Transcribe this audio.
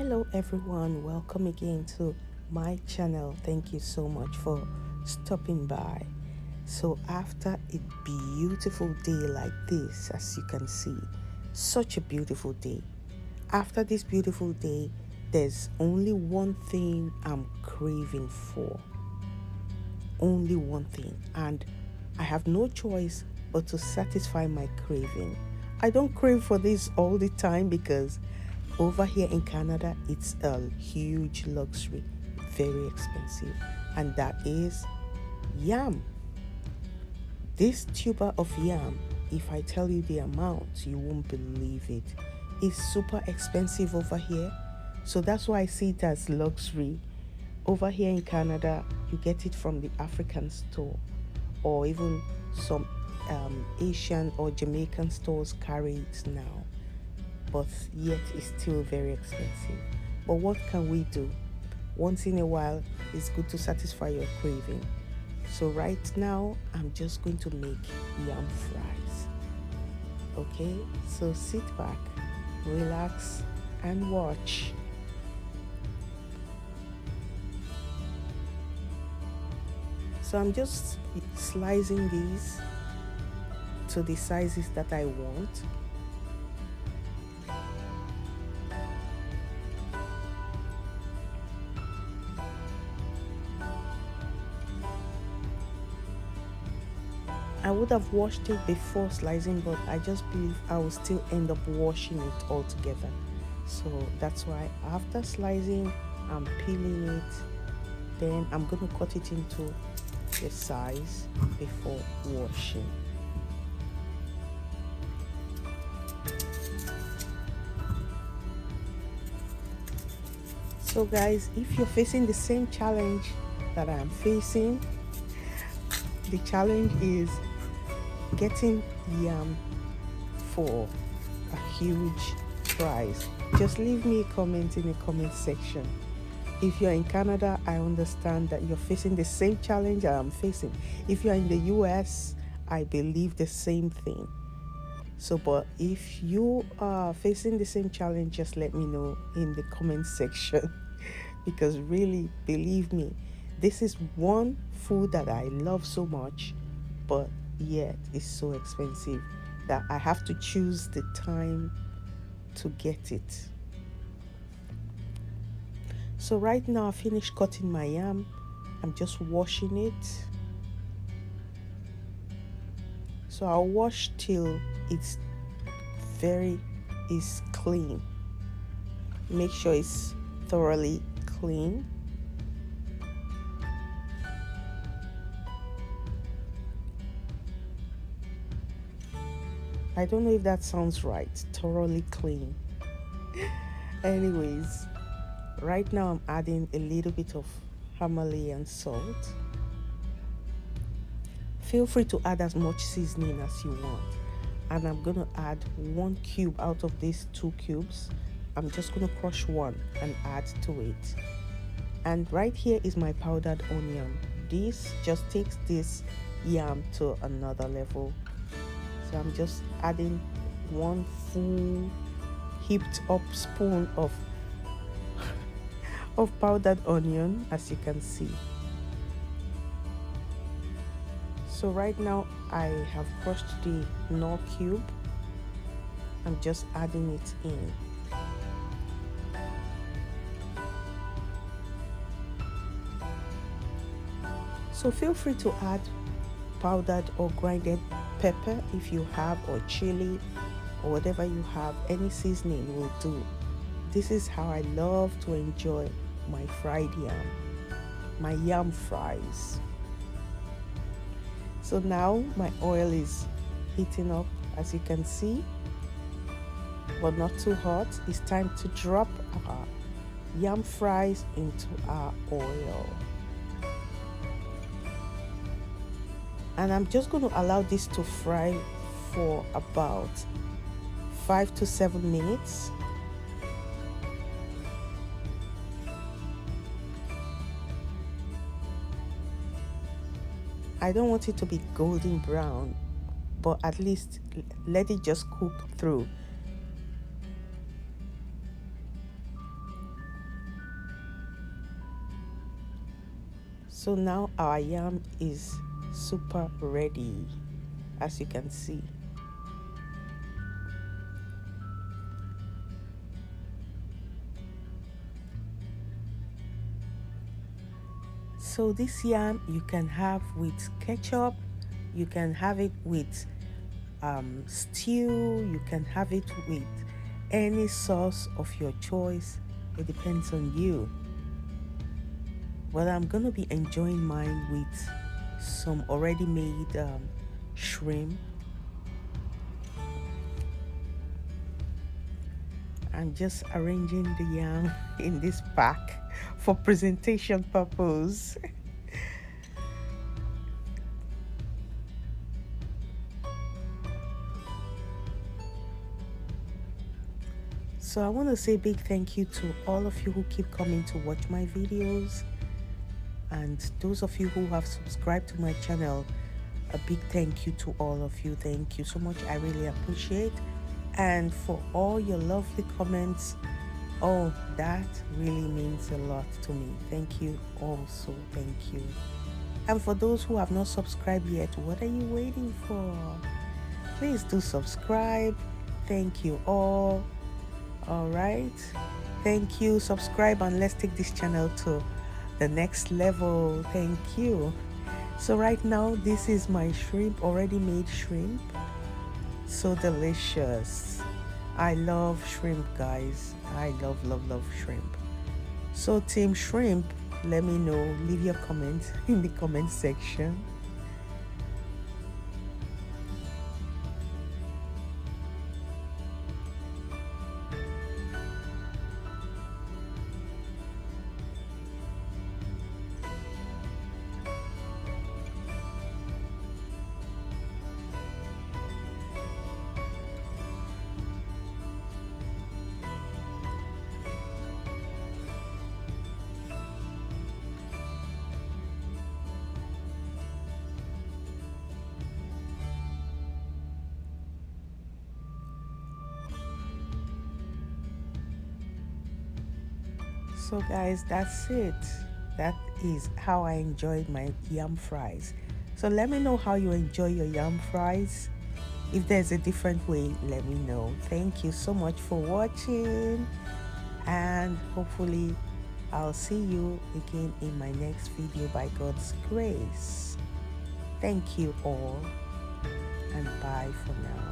Hello everyone, welcome again to my channel. Thank you so much for stopping by. So after a beautiful day like this, as you can see, such a beautiful day. After this beautiful day, there's only one thing I'm craving for. Only one thing, and I have no choice but to satisfy my craving. I don't crave for this all the time because over here in Canada, it's a huge luxury, very expensive, and that is yam. This tuber of yam, if I tell you the amount, you won't believe it. It's super expensive over here, so that's why I see it as luxury. Over here in Canada, you get it from the African store, or even some Asian or Jamaican stores carry it now, but yet it's still very expensive. But what can we do? Once in a while, it's good to satisfy your craving. So right now, I'm just going to make yam fries. Okay, so sit back, relax, and watch. So I'm just slicing these to the sizes that I want. I would have washed it before slicing, but I just believe I will still end up washing it all together. So that's why after slicing, I'm peeling it. Then I'm going to cut it into the size before washing. So guys, if you're facing the same challenge that I'm facing, the challenge is getting yam for a huge price. Just leave me a comment in the comment section. If you're in Canada, I understand that you're facing the same challenge I'm facing. If you're in the US, I believe the same thing. So, but if you are facing the same challenge, just let me know in the comment section. Because really, believe me, this is one food that I love so much, but yet it's so expensive that I have to choose the time to get it. So right now I finished cutting my yam. I'm just washing it. So I'll wash till it's clean. Make sure it's thoroughly clean. I don't know if that sounds right. Thoroughly clean. Anyways, right now I'm adding a little bit of Himalayan salt. Feel free to add as much seasoning as you want. And I'm going to add 1 cube out of these 2 cubes. I'm just going to crush one and add to it. And right here is my powdered onion. This just takes this yam to another level. So I'm just adding 1 full heaped up spoon of powdered onion, as you can see. So right now I have crushed the KNORR cube. I'm just adding it in. So feel free to add powdered or grinded pepper if you have, or chili, or whatever you have. Any seasoning will do. This is how I love to enjoy my fried yam, my yam fries. So now my oil is heating up, as you can see, but not too hot. It's time to drop our yam fries into our oil. And I'm just going to allow this to fry for about 5 to 7 minutes. I don't want it to be golden brown, but at least let it just cook through. So now our yam is super ready, as you can see. So this yam you can have with ketchup, you can have it with stew, you can have it with any sauce of your choice. It depends on you. But I'm gonna be enjoying mine with some already made shrimp. I'm just arranging the yam in this pack for presentation purpose. So I want to say big thank you to all of you who keep coming to watch my videos, and those of you who have subscribed to my channel. A big thank you to all of you. Thank you so much. I really appreciate. And for all your lovely comments, oh, that really means a lot to me. Thank you also. Thank you. And for those who have not subscribed yet, what are you waiting for? Please do subscribe. Thank you all. All right. Thank you. Subscribe and let's take this channel to the next level. Thank you. So right now, this is my shrimp, already made shrimp. So delicious. I love shrimp, guys. I love shrimp. So team shrimp, let me know. Leave your comments in the comment section. So guys, that's it. That is how I enjoyed my yam fries. So let me know how you enjoy your yam fries. If there's a different way, let me know. Thank you so much for watching, and hopefully I'll see you again in my next video by God's grace. Thank you all, and bye for now.